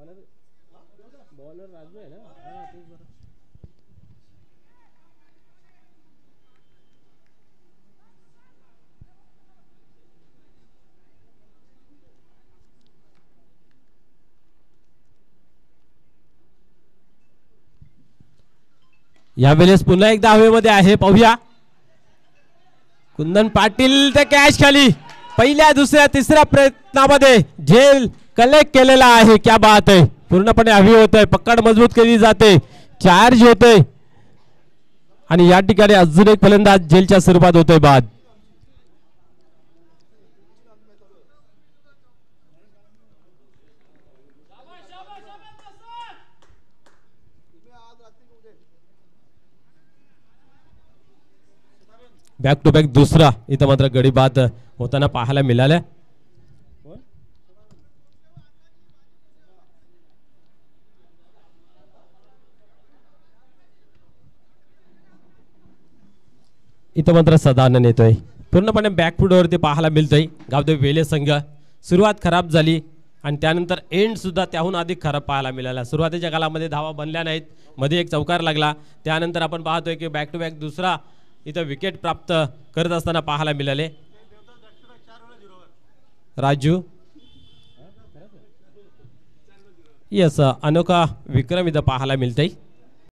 Bowler Raju आहे ना, हां तेच बरं. यावेळेस पुन्हा एकदा हवेमध्ये आहे, पाहूया. कुंदन पाटील ते कॅच खाली. पहिल्या दुसऱ्या तिसऱ्या प्रयत्नामध्ये झेल कलेक्ट केलेला आहे. क्या बात आहे. पूर्णपणे हवी होतोय, पकड मजबूत केली जाते, चार्ज होतोय आणि या ठिकाणी अजून एक फलंदाज झेलच्या स्वरूपात होतोय बाद. बॅक टू बॅक दुसरा इथं मात्र गडी बाद होताना पाहायला मिळाल्या. इथं मात्र सदानंद येतोय. पूर्णपणे बॅकफुटवरती पाहायला मिळतोय गावदेव वेले संघ. सुरुवात खराब झाली आणि त्यानंतर एंड सुद्धा त्याहून अधिक खराब पाहायला मिळाला. सुरुवातीच्या कालामध्ये धावा बनल्या नाहीत, मध्ये एक चौकार लागला, त्यानंतर आपण पाहतोय की बॅक टू बॅक दुसरा इथं विकेट प्राप्त करत असताना पाहायला मिळाले. राजू यस, अनोखा विक्रम इथं पाहायला मिळतंय.